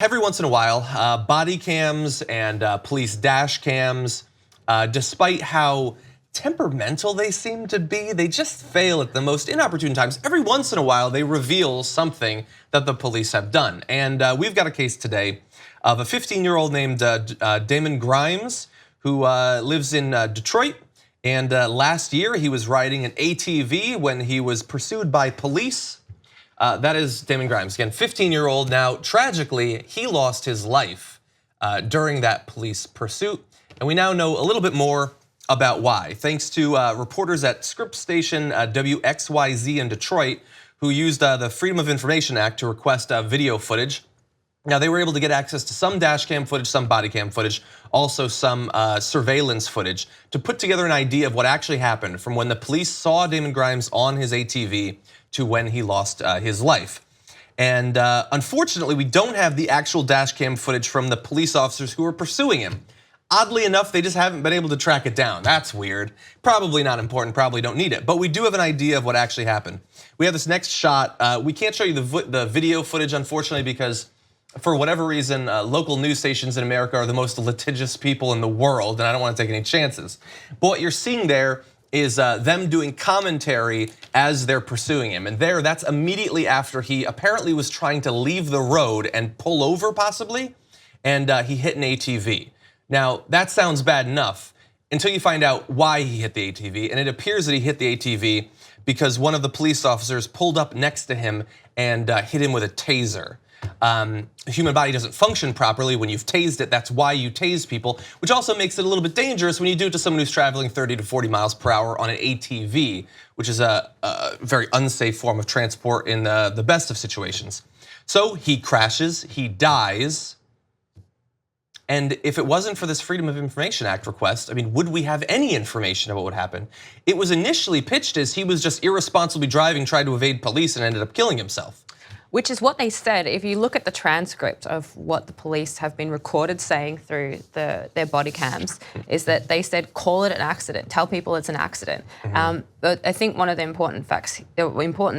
Every once in a while, body cams and police dash cams, despite how temperamental they seem to be, they just fail at the most inopportune times. Every once in a while, they reveal something that the police have done. And we've got a case today of a 15-year-old named Damon Grimes, who lives in Detroit. And last year, he was riding an ATV when he was pursued by police. That is Damon Grimes, again, 15-year-old. Now, tragically, he lost his life during that police pursuit. And we now know a little bit more about why, thanks to reporters at Script Station WXYZ in Detroit, who used the Freedom of Information Act to request video footage. Now, they were able to get access to some dash cam footage, some body cam footage, also some surveillance footage to put together an idea of what actually happened from when the police saw Damon Grimes on his ATV to when he lost his life. And unfortunately, we don't have the actual dash cam footage from the police officers who were pursuing him. Oddly enough, they just haven't been able to track it down. That's weird. Probably not important, probably don't need it. But we do have an idea of what actually happened. We have this next shot. We can't show you the video footage, unfortunately, because for whatever reason, local news stations in America are the most litigious people in the world, and I don't want to take any chances. But what you're seeing there is them doing commentary as they're pursuing him. And that's immediately after he apparently was trying to leave the road and pull over possibly, and he hit an ATV. Now, that sounds bad enough until you find out why he hit the ATV, and it appears that he hit the ATV because one of the police officers pulled up next to him and hit him with a taser. The human body doesn't function properly when you've tased it. That's why you tase people, which also makes it a little bit dangerous when you do it to someone who's traveling 30 to 40 miles per hour on an ATV, which is a very unsafe form of transport in the best of situations. So he crashes, he dies. And if it wasn't for this Freedom of Information Act request, I mean, would we have any information about what happened? It was initially pitched as he was just irresponsibly driving, tried to evade police, and ended up killing himself. Which is what they said. If you look at the transcript of what the police have been recorded saying through their body cams, is that they said, call it an accident, tell people it's an accident. But I think one of the important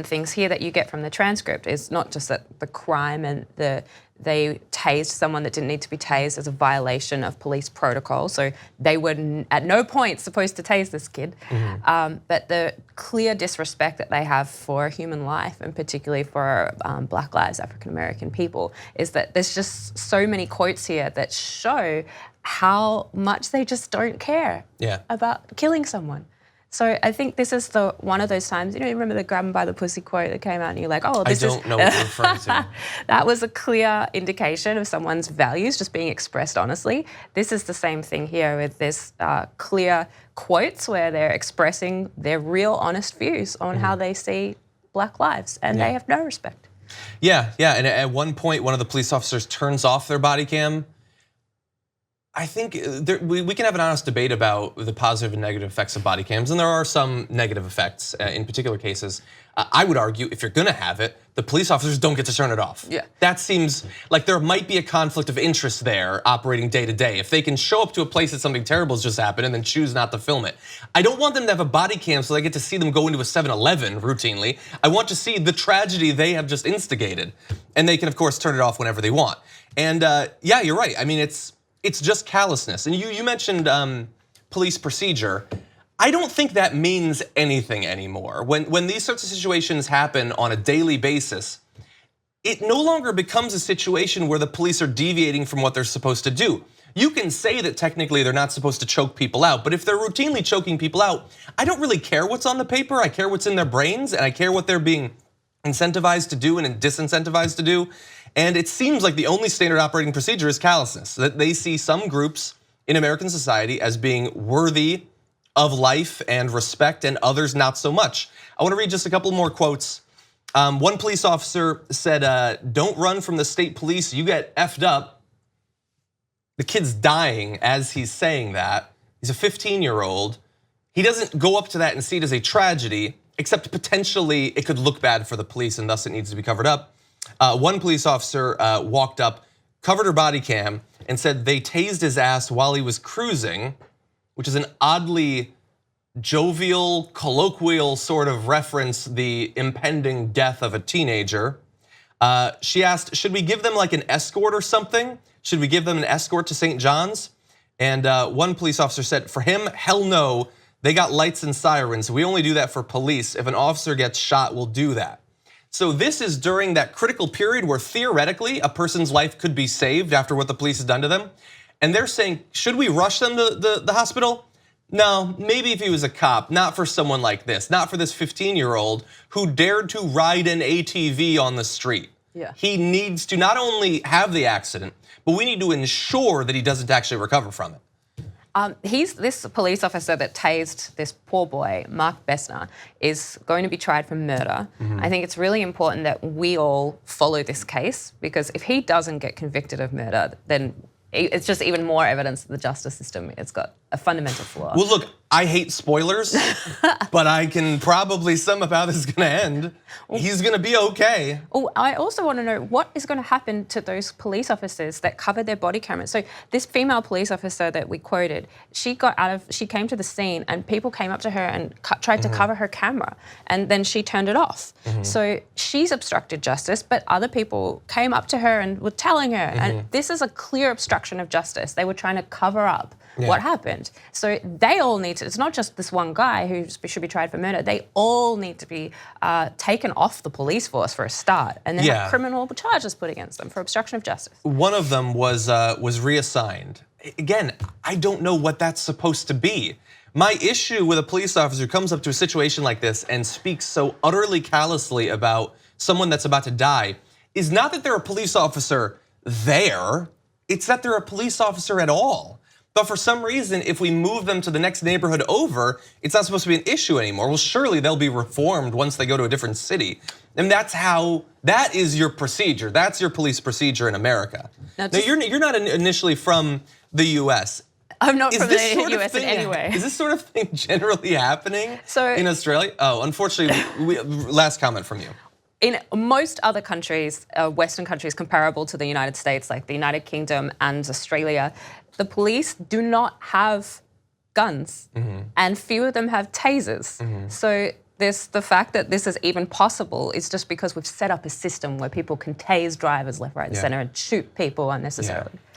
things here that you get from the transcript is not just that the crime and they tased someone that didn't need to be tased as a violation of police protocol. So they were at no point supposed to tase this kid. But the clear disrespect that they have for human life, and particularly for Black lives, African American people, is that there's just so many quotes here that show how much they just don't care about killing someone. So I think this is one of those times, you remember the grab 'em by the pussy quote that came out and you're like, oh, this is... I don't know what you're referring to. That was a clear indication of someone's values just being expressed honestly. This is the same thing here with this clear quotes where they're expressing their real honest views on how they see Black lives, and they have no respect. Yeah, and at one point, one of the police officers turns off their body cam. I think we can have an honest debate about the positive and negative effects of body cams, and there are some negative effects in particular cases. I would argue if you're gonna have it, the police officers don't get to turn it off. That seems like there might be a conflict of interest there operating day to day. If they can show up to a place that something terrible has just happened and then choose not to film it. I don't want them to have a body cam so I get to see them go into a 7-Eleven routinely. I want to see the tragedy they have just instigated. And they can of course turn it off whenever they want. And yeah, you're right, I mean, it's just callousness. And you mentioned police procedure. I don't think that means anything anymore. When these sorts of situations happen on a daily basis, it no longer becomes a situation where the police are deviating from what they're supposed to do. You can say that technically they're not supposed to choke people out, but if they're routinely choking people out, I don't really care what's on the paper. I care what's in their brains, and I care what they're being incentivized to do and disincentivized to do. And it seems like the only standard operating procedure is callousness, that they see some groups in American society as being worthy of life and respect and others not so much. I wanna read just a couple more quotes. One police officer said, don't run from the state police, you get effed up. The kid's dying as he's saying that. He's a 15-year-old. He doesn't go up to that and see it as a tragedy, except potentially it could look bad for the police and thus it needs to be covered up. One police officer walked up, covered her body cam, and said they tased his ass while he was cruising, which is an oddly jovial, colloquial sort of reference the impending death of a teenager. She asked, should we give them like an escort or something? Should we give them an escort to St. John's? And one police officer said, for him, hell no. They got lights and sirens. We only do that for police. If an officer gets shot, we'll do that. So this is during that critical period where theoretically a person's life could be saved after what the police has done to them. And they're saying, should we rush them to the hospital? No, maybe if he was a cop, not for someone like this, not for this 15-year-old who dared to ride an ATV on the street. Yeah. He needs to not only have the accident, but we need to ensure that he doesn't actually recover from it. This police officer that tased this poor boy, Mark Bessner, is going to be tried for murder. I think it's really important that we all follow this case, because if he doesn't get convicted of murder, then it's just even more evidence that the justice system has got a fundamental flaw. Well, look, I hate spoilers, but I can probably sum up how this is going to end. He's going to be okay. Oh, I also want to know what is going to happen to those police officers that covered their body cameras. So this female police officer that we quoted, she came to the scene and people came up to her and tried to cover her camera, and then she turned it off. So she's obstructed justice, but other people came up to her and were telling her, and this is a clear obstruction of justice. They were trying to cover up what happened. So they all need to, it's not just this one guy who should be tried for murder, they all need to be taken off the police force for a start, and then have criminal charges put against them for obstruction of justice. One of them was reassigned. Again, I don't know what that's supposed to be. My issue with a police officer who comes up to a situation like this and speaks so utterly callously about someone that's about to die is not that they're a police officer there, it's that they're a police officer at all. But for some reason, if we move them to the next neighborhood over, it's not supposed to be an issue anymore. Well, surely they'll be reformed once they go to a different city. And that is your procedure. That's your police procedure in America. Now you're not initially from the US. I'm not from the US in any way. Is this sort of thing generally happening in Australia? Oh, unfortunately, last comment from you. In most other countries, Western countries comparable to the United States, like the United Kingdom and Australia, the police do not have guns, and few of them have tasers. So the fact that this is even possible is just because we've set up a system where people can tase drivers left, right, and center and shoot people unnecessarily.